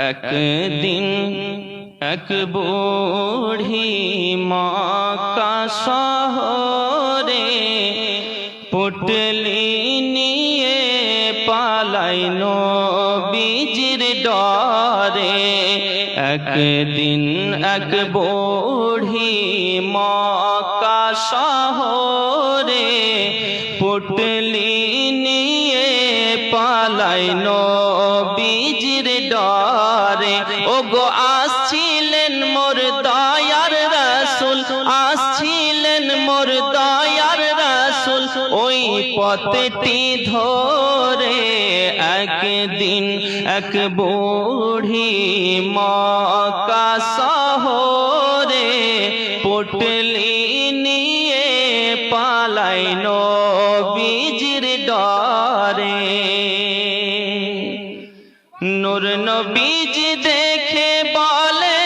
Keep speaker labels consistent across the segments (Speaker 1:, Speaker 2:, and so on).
Speaker 1: একদিন এক বুড়ি মক্কা শহরে পুটলি নিয়ে পালাই নবীজির ডরে। একদিন এক বুড়ি মক্কা শহরে পুটলি নিয়ে পালাই নবীজির ডরে। ওগো আসছিলেন মোর দয়ার রাসূল, আসছিলেন মোর দয়ার রাসূল ওই পথটি ধরে। একদিন এক বুড়ি মক্কা শহরে পুটলি নিয়ে পালাই নবীজির ডরে। নূর নবীজি দেখে বলে,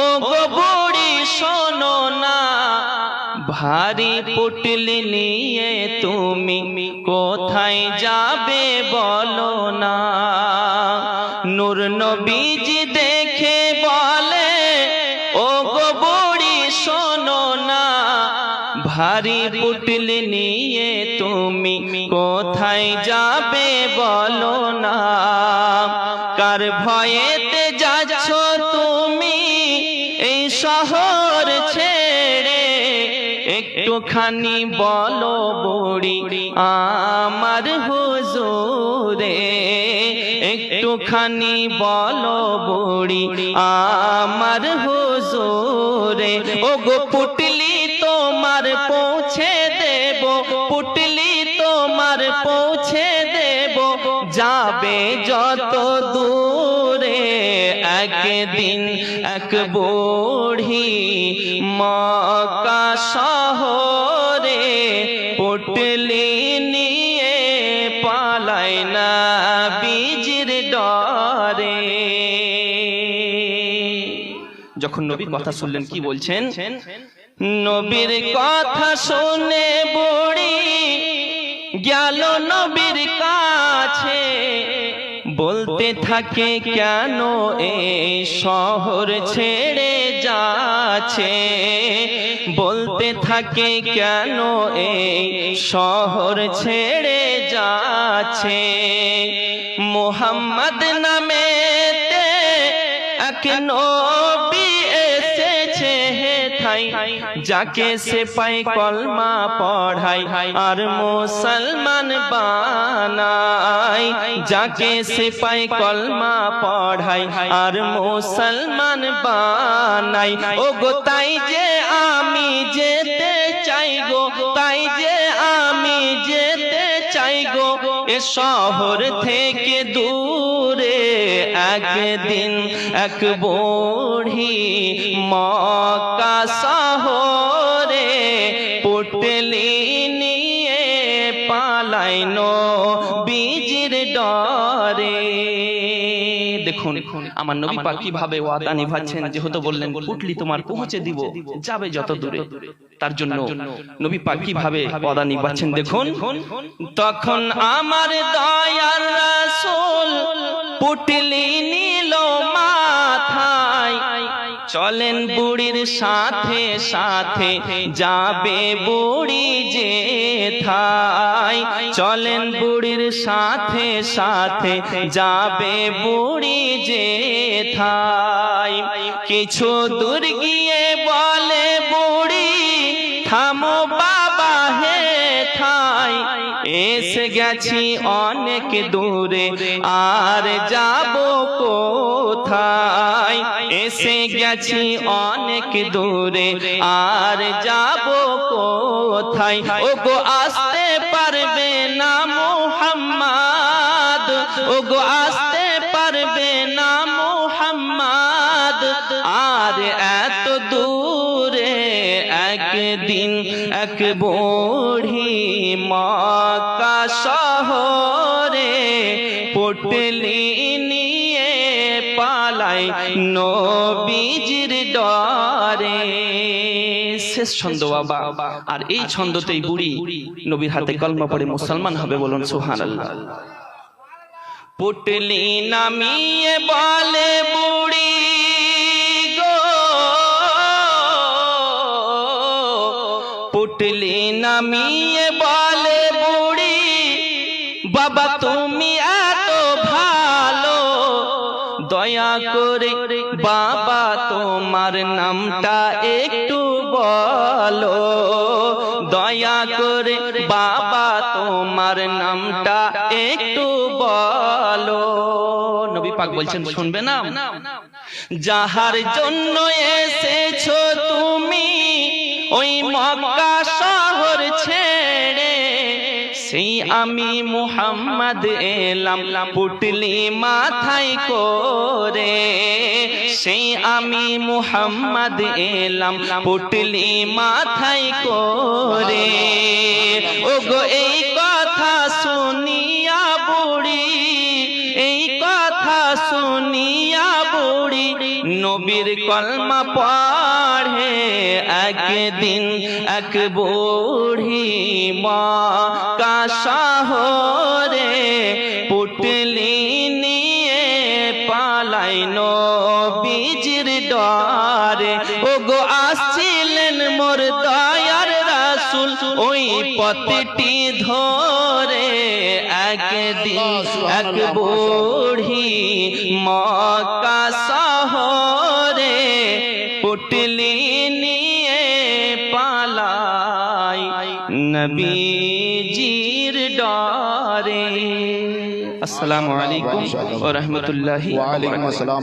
Speaker 1: ও গো বুড়ি শোনো না, ভারী পুটলি নিয়ে তুমি কোথায় যাবে বলো না। নূর নবীজি দেখে বলে, ও গো বুড়ি শোনো না, ভারী পুটলি নিয়ে তুমি কোথায় যাবে বলো না। কার ভয়েতে যাচ্ছ তুমি এই শহর ছেড়ে, একটুখানি বলো বুড়ি আমার হুজুরে। একটুখানি বলো বুড়ি আমার হুজুরে। ও গো পুটলি তোমার পৌঁছে দেব, পুটলি তোমার পৌঁছে দেব, যাবে যত দূরে। একদিন এক বুড়ি মক্কা শহরে পুটলি নিয়ে পালাই নবীজির ডরে। যখন নবীর কথা শুনলেন কি বলছেন? নবীর কথা শুনে বুড়ি গেল নবীর কাছে, বলতে থাকে কেন এই শহর ছেড়ে যাচ্ছে, বলতে থাকে কেন এই শহর ছেড়ে যাচ্ছে। মুহাম্মদ নামে এক নবী এসেছে হেথায়, যাকে সে পাই কলমা পড়াই আর মুসলমান বানাই, যাকে সে পাই কলমা পড়াই আর মুসলমান বানাই। ও গো তাই যে আমি যেতে চাই গো, তাই যে আমি যেতে চাই গো এ শহর থেকে দূরে। একদিন এক বুড়ি মক্কা শহরে পুটলি নিয়ে পালাই নবীজির ডরে। দেখুন আমার নবী পাক কিভাবে ওয়াদা নিভাচ্ছেন। যেহেতু বললেন পুটলি তোমার পৌঁছে দিব, যাবে যত দূরে, তার জন্য নবী পাক কিভাবে ওয়াদা নিভাচ্ছেন দেখুন। তখন আমার দয়ার রাসূল পুটলি নিল মাথায়, চলেন বুড়ির সাথে সাথে যাবে বুড়ি যেথায়, চলেন বুড়ির সাথে সাথে যাবে বুড়ি যেথায়। কিছু দূর গিয়ে বলে বুড়ি থামো বাবা হেথায়, এসে গেছি অনেক দূরে আর যাব কোথায়, এসে গেছি অনেক দূরে আর যাব কোথায়। ও গো আসতে পারবে না মুহাম্মদ, ও গো আসতে পারবে না মুহাম্মদ আর এত দূরে। একদিন এক বুড়ি মক্কা শহরে পুটলি নিয়ে পালাই নবীজির ডরে। শেষ ছন্দ বাবা, আর এই ছন্দতেই বুড়ি নবীর হাতে কলমা পড়ে মুসলমান হবে, বলুন সুবহানাল্লাহ। পুটলি নামিয়ে বলে বুড়ি গো, পুটলি নামিয়ে বলে বুড়ি, বাবা তুমি এত ভালো, দয়া করে বাবা তোমার নামটা একটু বলো, দয়া করে বাবা তোমার নামটা একটু বলো। নবী পাক বলছেন শুনবে না? যাহার জন্য এসেছো তুমি ওই মক্কা শহর ছেড়ে, সেই আমি মুহাম্মদ এলাম পুটলি মাথায় করে, সেই আমি মুহাম্মদ এলাম পুটলি মাথায় করে। ওগো এই কথা শুনিয়া বুড়ি, এই কথা শুনিয়া বুড়ি নবীর কলমা পড়ে। একদিন এক বুড়ি মক্কা শহরে পুটলি নিয়ে পালাই নবীজির ডরে। ওগো আসছিলেন মোর দয়ার রাসূল ওই পথটি ধরে, একদিন এক বুড়ি মক্কা শহরে পুটলি নিয়ে পালাই নবীজির ডরে। আসসালামু আলাইকুম ওয়া রাহমাতুল্লাহি ওয়া বারাকাতুহু।